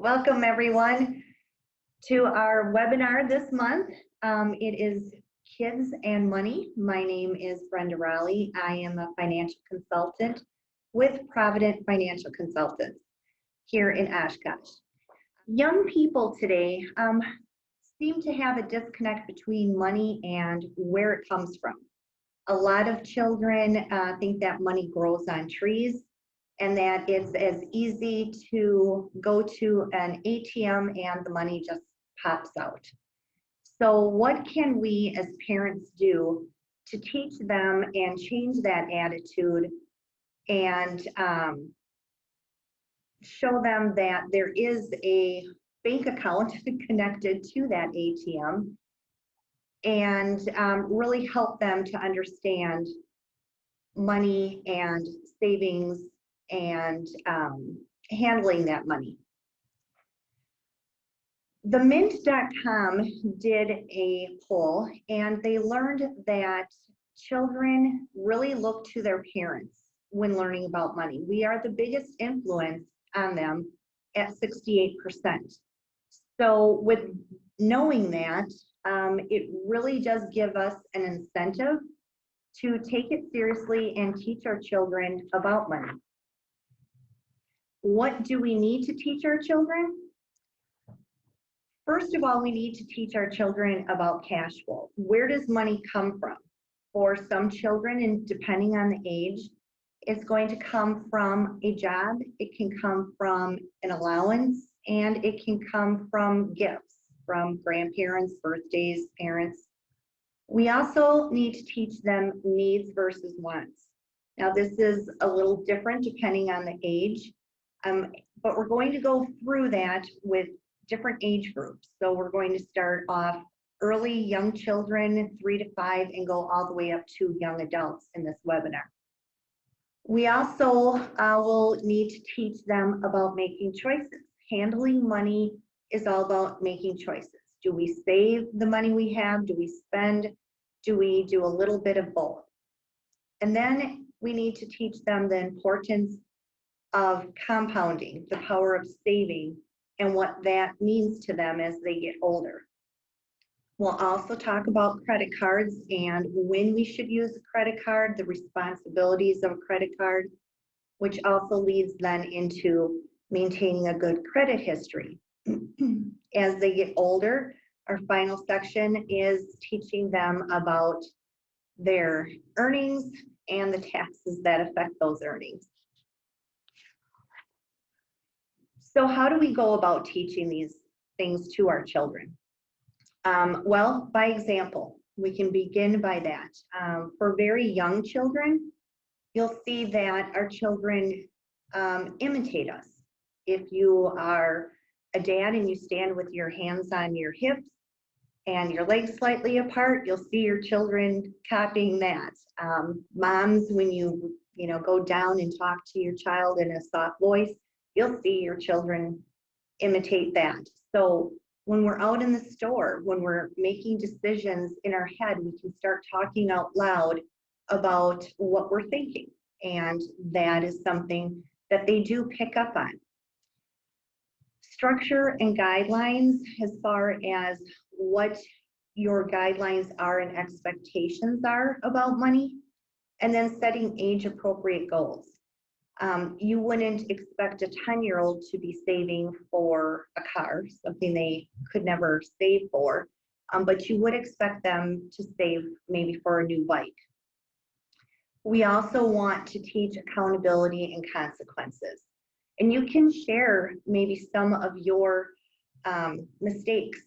Welcome everyone to our webinar this month. It is Kids and Money. My name is Brenda Rolli. I am a financial consultant with Provident Financial Consultant here in Oshkosh. Young people today seem to have a disconnect between money and where it comes from. A lot of children think that money grows on trees, and that it's as easy to go to an ATM and the money just pops out. So what can we as parents do to teach them and change that attitude and show them that there is a bank account connected to that ATM, and really help them to understand money and savings and handling that money. The Mint.com did a poll, and they learned that children really look to their parents when learning about money. We are the biggest influence on them at 68%. So with knowing that, it really does give us an incentive to take it seriously and teach our children about money. What do we need to teach our children? First of all, we need to teach our children about cash flow. Where does money come from? For some children, and depending on the age, it's going to come from a job, it can come from an allowance, and it can come from gifts from grandparents, birthdays, parents. We also need to teach them needs versus wants. Now, this is a little different depending on the age. But we're going to go through that with different age groups. So we're going to start off early young children, 3 to 5, and go all the way up to young adults in this webinar. We also will need to teach them about making choices. Handling money is all about making choices. Do we save the money we have? Do we spend? Do we do a little bit of both? And then we need to teach them the importance of compounding, the power of saving, and what that means to them as they get older. We'll also talk about credit cards and when we should use a credit card, the responsibilities of a credit card, which also leads then into maintaining a good credit history. As they get older, our final section is teaching them about their earnings and the taxes that affect those earnings. So how do we go about teaching these things to our children? Well, by example, we can begin by that. For very young children, you'll see that our children imitate us. If you are a dad and you stand with your hands on your hips and your legs slightly apart, you'll see your children copying that. Moms, when you go down and talk to your child in a soft voice, you'll see your children imitate that. So when we're out in the store, when we're making decisions in our head, we can start talking out loud about what we're thinking. And that is something that they do pick up on. Structure and guidelines as far as what your guidelines are and expectations are about money, and then setting age-appropriate goals. You wouldn't expect a 10-year-old to be saving for a car, something they could never save for, but you would expect them to save maybe for a new bike. We also want to teach accountability and consequences. And you can share maybe some of your mistakes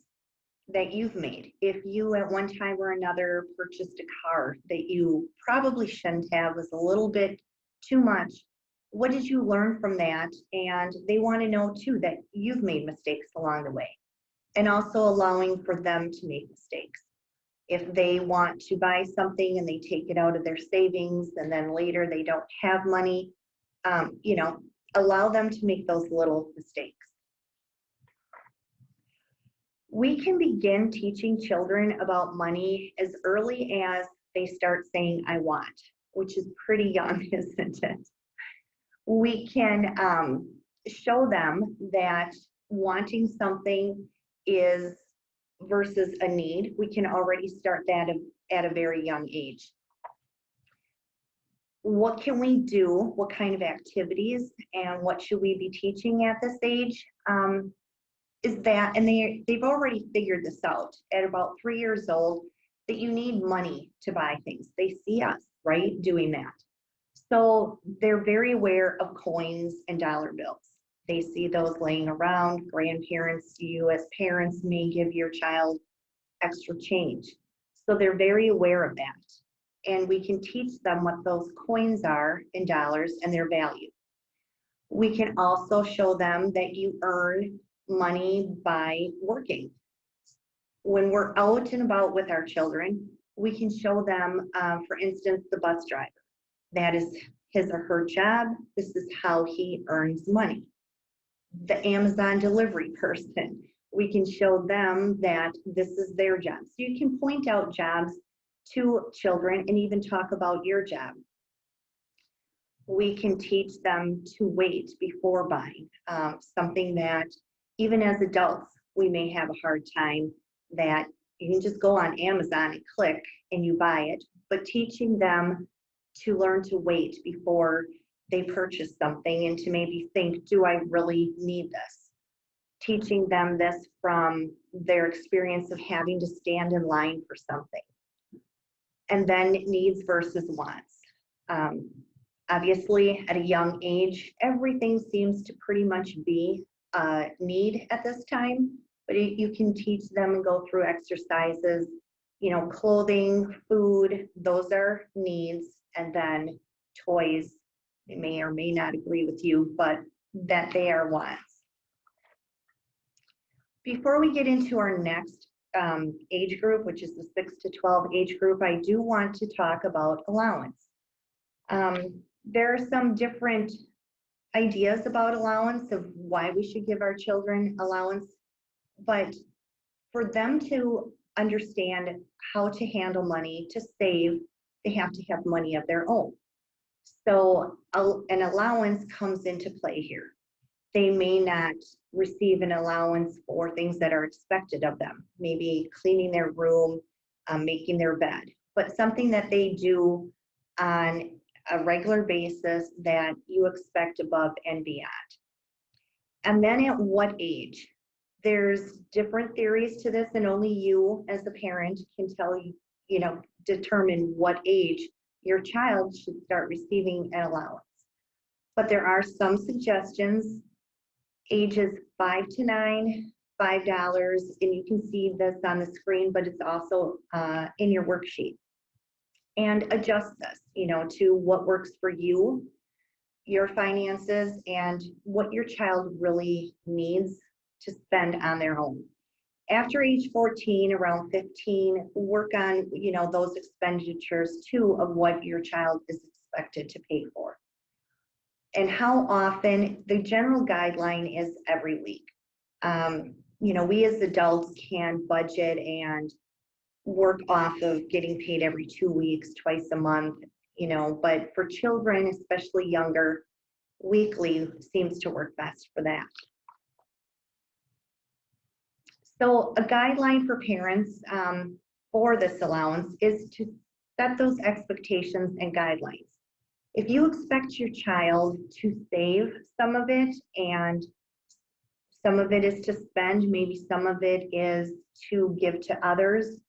that you've made. If you at one time or another purchased a car that you probably shouldn't have, was a little bit too much, what did you learn from that? And they want to know too that you've made mistakes along the way, and also allowing for them to make mistakes. If they want to buy something and they take it out of their savings and then later they don't have money, allow them to make those little mistakes. We can begin teaching children about money as early as they start saying, I want, which is pretty young, isn't it? We can show them that wanting something is versus a need, we can already start that at a very young age. What can we do? What kind of activities and what should we be teaching at this age? Is that, and they've already figured this out at about 3 years old, that you need money to buy things. They see us, right, doing that. So they're very aware of coins and dollar bills. They see those laying around. Grandparents, you as parents may give your child extra change. So they're very aware of that. And we can teach them what those coins are in dollars and their value. We can also show them that you earn money by working. When we're out and about with our children, we can show them, for instance, the bus driver. That is his or her job. This is how he earns money. The Amazon delivery person, we can show them that this is their job. So you can point out jobs to children and even talk about your job. We can teach them to wait before buying, something that even as adults, we may have a hard time, that you can just go on Amazon and click and you buy it, but teaching them to learn to wait before they purchase something and to maybe think, do I really need this? Teaching them this from their experience of having to stand in line for something. And then needs versus wants. Obviously, at a young age, everything seems to pretty much be a need at this time, but you can teach them and go through exercises, you know, clothing, food, those are needs, and then toys, they may or may not agree with you, but that they are wants. Before we get into our next age group, which is the 6 to 12 age group, I do want to talk about allowance. There are some different ideas about allowance of why we should give our children allowance, but for them to understand how to handle money, to save, they have to have money of their own. So an allowance comes into play here. They may not receive an allowance for things that are expected of them, maybe cleaning their room, making their bed, but something that they do on a regular basis that you expect above and beyond. And then at what age? There's different theories to this, and only you as a parent can tell you, determine what age your child should start receiving an allowance. But there are some suggestions, ages 5 to 9, $5, and you can see this on the screen, but it's also in your worksheet. And adjust this, to what works for you, your finances, and what your child really needs to spend on their own. After age 14, around 15, work on, those expenditures too of what your child is expected to pay for. And how often, the general guideline is every week. We as adults can budget and work off of getting paid every 2 weeks, twice a month, but for children, especially younger, weekly seems to work best for that. So a guideline for parents for this allowance is to set those expectations and guidelines. If you expect your child to save some of it, and some of it is to spend, maybe some of it is to give to others,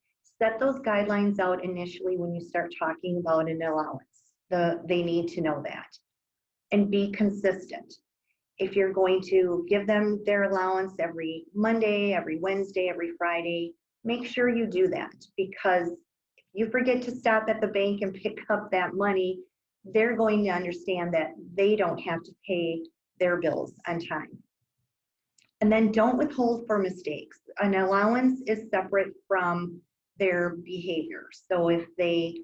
set those guidelines out initially when you start talking about an allowance. They need to know that. And be consistent. If you're going to give them their allowance every Monday, every Wednesday, every Friday, make sure you do that, because if you forget to stop at the bank and pick up that money, they're going to understand that they don't have to pay their bills on time. And then don't withhold for mistakes. An allowance is separate from their behavior. So if they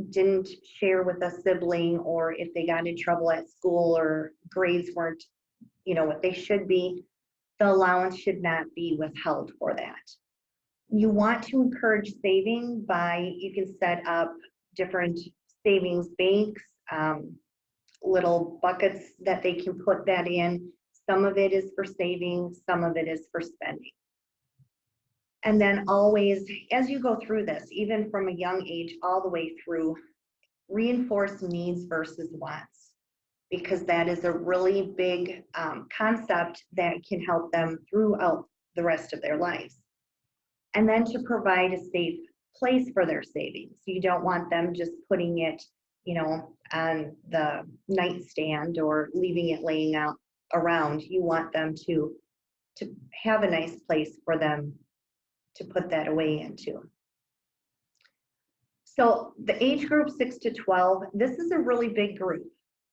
didn't share with a sibling, or if they got in trouble at school, or grades weren't what they should be, the allowance should not be withheld for that. You want to encourage saving by, you can set up different savings banks, little buckets that they can put that in. Some of it is for saving, some of it is for spending. And then always, as you go through this, even from a young age all the way through, reinforce needs versus wants, because that is a really big concept that can help them throughout the rest of their lives. And then to provide a safe place for their savings. You don't want them just putting it, on the nightstand or leaving it laying out around. You want them to have a nice place for them to put that away into. So the age group 6 to 12, this is a really big group.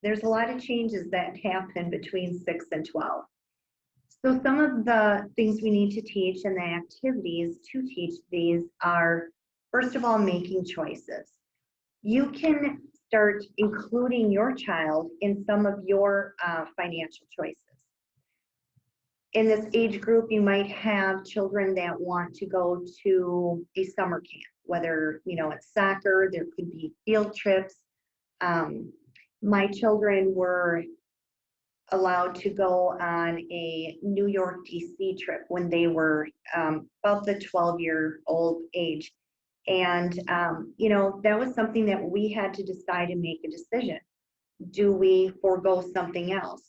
There's a lot of changes that happen between 6 and 12. So some of the things we need to teach and the activities to teach these are, first of all, making choices. You can start including your child in some of your financial choices. In this age group, you might have children that want to go to a summer camp, whether, it's soccer, there could be field trips. My children were allowed to go on a New York, DC trip when they were about the 12-year-old age. And, that was something that we had to decide and make a decision. Do we forego something else?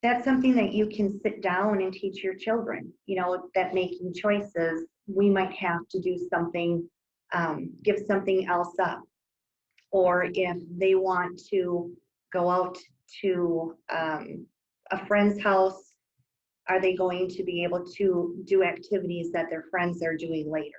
That's something that you can sit down and teach your children, that making choices, we might have to do something, give something else up. Or if they want to go out to a friend's house, are they going to be able to do activities that their friends are doing later?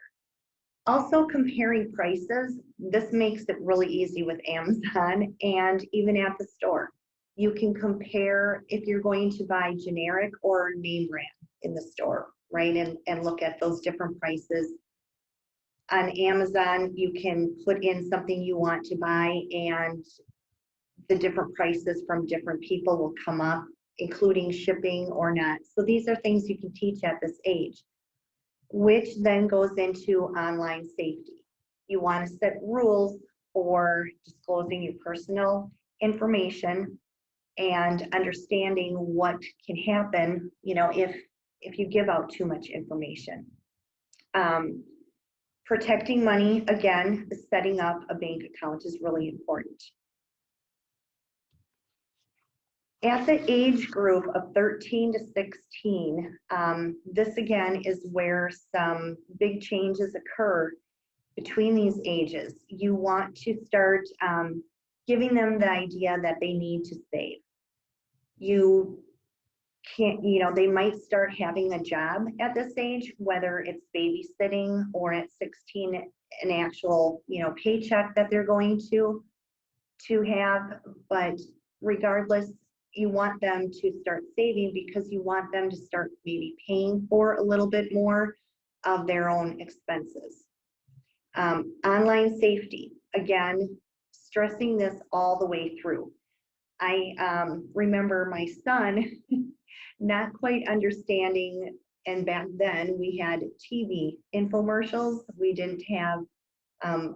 Also, comparing prices, this makes it really easy with Amazon and even at the store. You can compare if you're going to buy generic or name brand in the store, right? And look at those different prices. On Amazon, you can put in something you want to buy and the different prices from different people will come up, including shipping or not. So these are things you can teach at this age, which then goes into online safety. You want to set rules for disclosing your personal information and understanding what can happen, if you give out too much information. Protecting money, again, setting up a bank account is really important. At the age group of 13 to 16, this again is where some big changes occur between these ages. You want to start giving them the idea that they need to save. You can't, they might start having a job at this age, whether it's babysitting or at 16, an actual, paycheck that they're going to have. But regardless, you want them to start saving because you want them to start maybe paying for a little bit more of their own expenses. Online safety, again, stressing this all the way through. I remember my son not quite understanding, and back then we had TV infomercials. We didn't have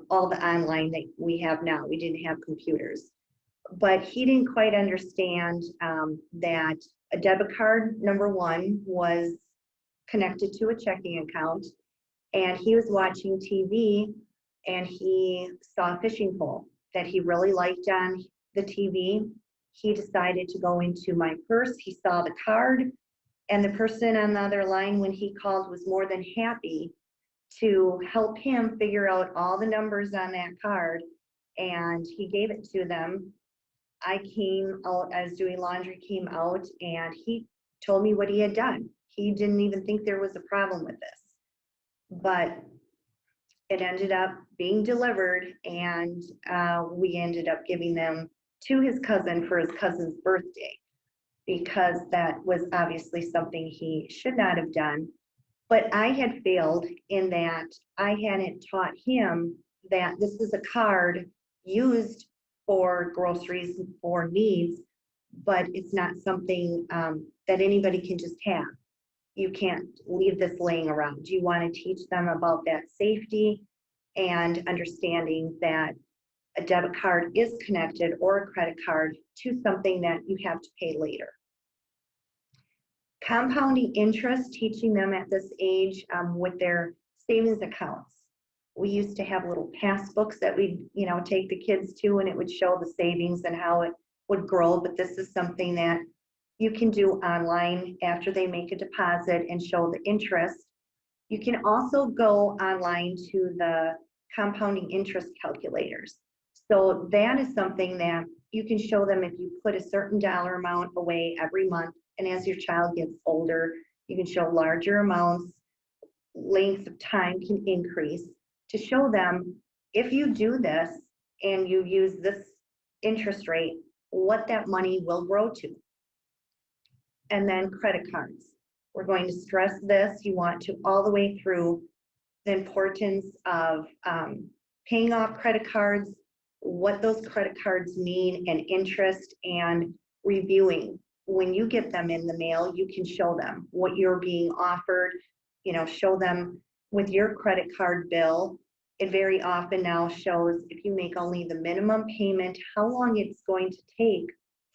all the online that we have now. We didn't have computers. But he didn't quite understand that a debit card, number one, was connected to a checking account, and he was watching TV and he saw a fishing pole that he really liked on the TV. He decided to go into my purse. He saw the card, and the person on the other line when he called was more than happy to help him figure out all the numbers on that card, and he gave it to them. I came out, I was doing laundry, came out, and he told me what he had done. He didn't even think there was a problem with this, but it ended up being delivered, and we ended up giving them to his cousin for his cousin's birthday, because that was obviously something he should not have done. But I had failed in that I hadn't taught him that this is a card used for groceries, for needs, but it's not something that anybody can just have. You can't leave this laying around. You want to teach them about that safety and understanding that a debit card is connected, or a credit card, to something that you have to pay later. Compounding interest, teaching them at this age with their savings accounts. We used to have little passbooks that we'd, take the kids to, and it would show the savings and how it would grow. But this is something that you can do online after they make a deposit and show the interest. You can also go online to the compounding interest calculators. So that is something that you can show them if you put a certain dollar amount away every month. And as your child gets older, you can show larger amounts, length of time can increase to show them if you do this and you use this interest rate, what that money will grow to. And then credit cards. We're going to stress this. You want to all the way through the importance of paying off credit cards, what those credit cards mean, and interest, and reviewing. When you get them in the mail, you can show them what you're being offered, show them with your credit card bill. It very often now shows if you make only the minimum payment, how long it's going to take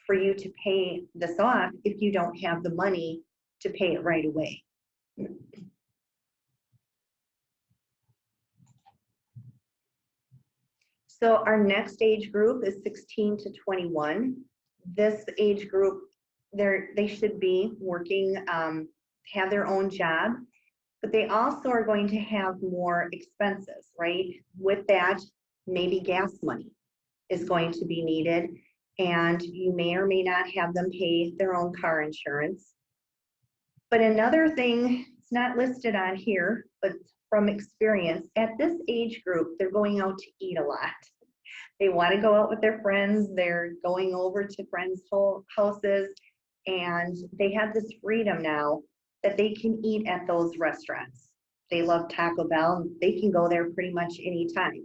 for you to pay this off if you don't have the money to pay it right away. So our next age group is 16 to 21. This age group, they should be working, have their own job, but they also are going to have more expenses, right? With that, maybe gas money is going to be needed, and you may or may not have them pay their own car insurance. But another thing, it's not listed on here, but from experience, at this age group, they're going out to eat a lot. They want to go out with their friends. They're going over to friends' houses, and they have this freedom now that they can eat at those restaurants. They love Taco Bell. They can go there pretty much anytime.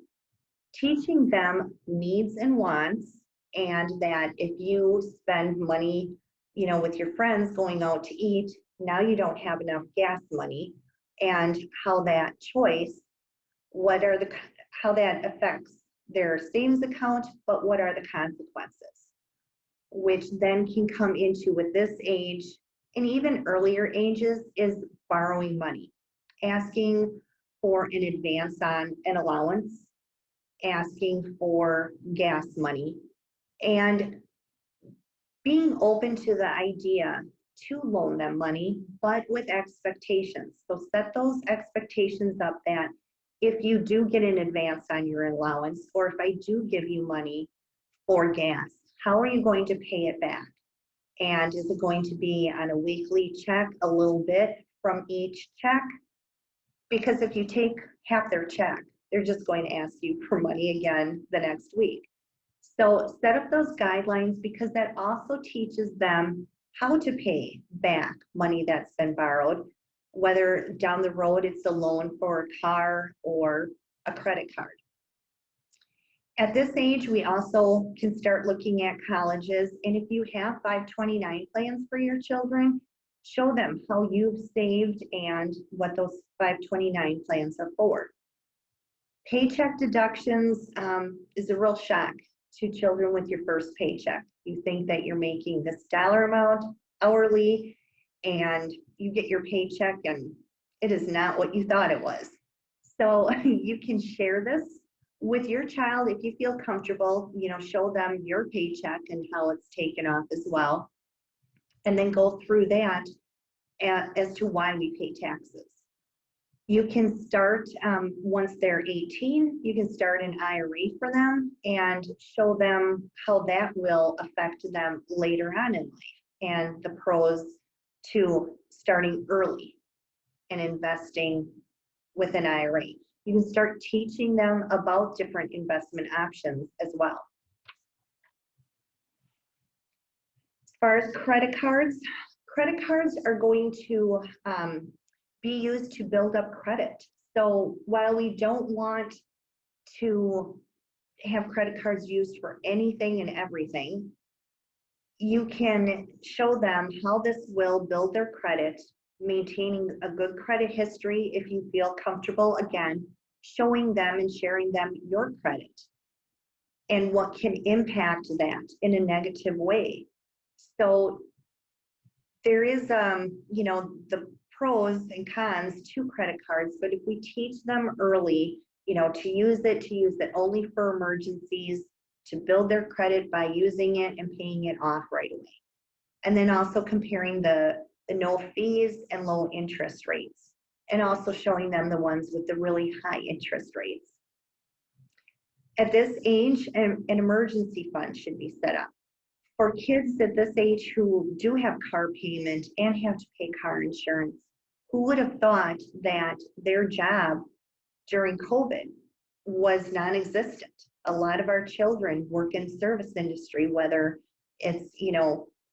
Teaching them needs and wants, and that if you spend money, with your friends going out to eat, now you don't have enough gas money, and how that choice, how that affects their savings account, but what are the consequences, which then can come into with this age and even earlier ages is borrowing money, asking for an advance on an allowance, asking for gas money, and being open to the idea to loan them money, but with expectations. So set those expectations up that if you do get an advance on your allowance, or if I do give you money for gas, how are you going to pay it back? And is it going to be on a weekly check, a little bit from each check? Because if you take half their check, they're just going to ask you for money again the next week. So set up those guidelines, because that also teaches them how to pay back money that's been borrowed, whether down the road it's a loan for a car or a credit card. At this age, we also can start looking at colleges, and if you have 529 plans for your children, show them how you've saved and what those 529 plans are for. Paycheck deductions is a real shock to children with your first paycheck. You think that you're making this dollar amount hourly, and you get your paycheck and it is not what you thought it was. So you can share this with your child if you feel comfortable, show them your paycheck and how it's taken off as well. And then go through that as to why we pay taxes. You can start, once they're 18, you can start an IRA for them and show them how that will affect them later on in life, and the pros to starting early and investing with an IRA. You can start teaching them about different investment options as well. As far as credit cards are going to be used to build up credit. So while we don't want to have credit cards used for anything and everything, you can show them how this will build their credit, maintaining a good credit history if you feel comfortable, again, showing them and sharing them your credit and what can impact that in a negative way. So there is, the pros and cons to credit cards, but if we teach them early, to use it only for emergencies, to build their credit by using it and paying it off right away. And then also comparing the no fees and low interest rates, and also showing them the ones with the really high interest rates. At this age, an emergency fund should be set up. For kids at this age who do have car payment and have to pay car insurance, who would have thought that their job during COVID was non-existent? A lot of our children work in service industry, whether it's,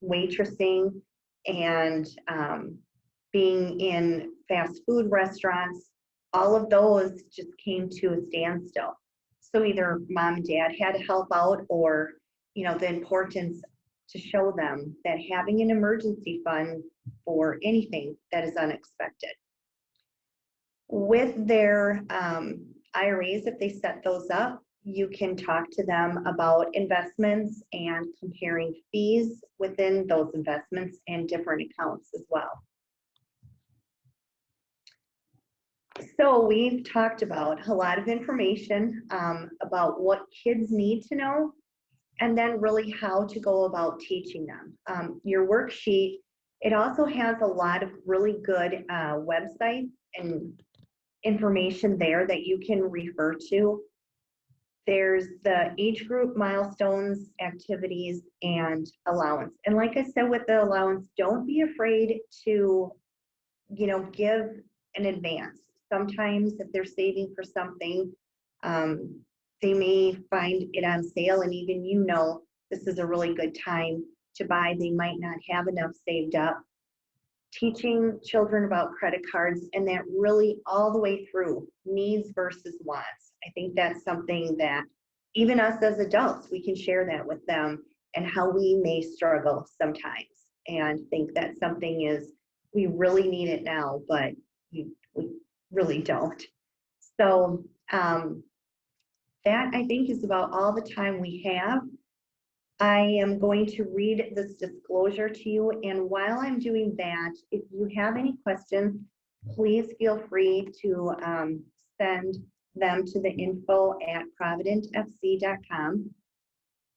waitressing and being in fast food restaurants. All of those just came to a standstill. So either mom and dad had to help out, or, the importance to show them that having an emergency fund for anything that is unexpected. With their IRAs, if they set those up, you can talk to them about investments and comparing fees within those investments and different accounts as well. So we've talked about a lot of information about what kids need to know, and then really how to go about teaching them. Your worksheet, it also has a lot of really good websites and information there that you can refer to. There's the age group, milestones, activities, and allowance. And like I said, with the allowance, don't be afraid to, give an advance. Sometimes if they're saving for something, they may find it on sale, and even this is a really good time to buy. They might not have enough saved up. Teaching children about credit cards, and that really all the way through, needs versus wants. I think that's something that even us as adults, we can share that with them, and how we may struggle sometimes and think that something is, we really need it now, but we really don't. So that, I think, is about all the time we have. I am going to read this disclosure to you, and while I'm doing that, if you have any questions, please feel free to send them to the info@providentfc.com.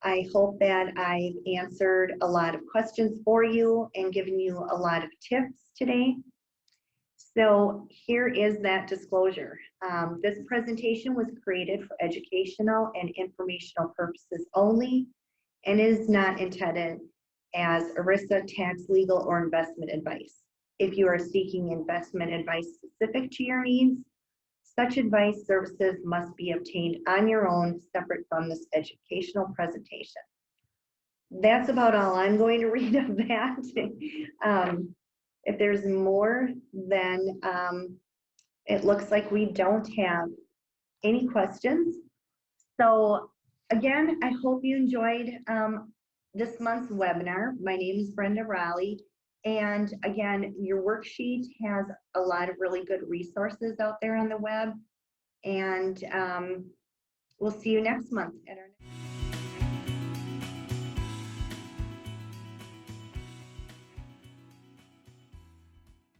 I hope that I've answered a lot of questions for you and given you a lot of tips today. So here is that disclosure. This presentation was created for educational and informational purposes only, and is not intended as ERISA, tax, legal, or investment advice. If you are seeking investment advice specific to your needs, such advice services must be obtained on your own, separate from this educational presentation. That's about all I'm going to read of that. If there's more, then it looks like we don't have any questions. So again, I hope you enjoyed this month's webinar. My name is Brenda Rolli, and again, your worksheet has a lot of really good resources out there on the web, and we'll see you next month at our next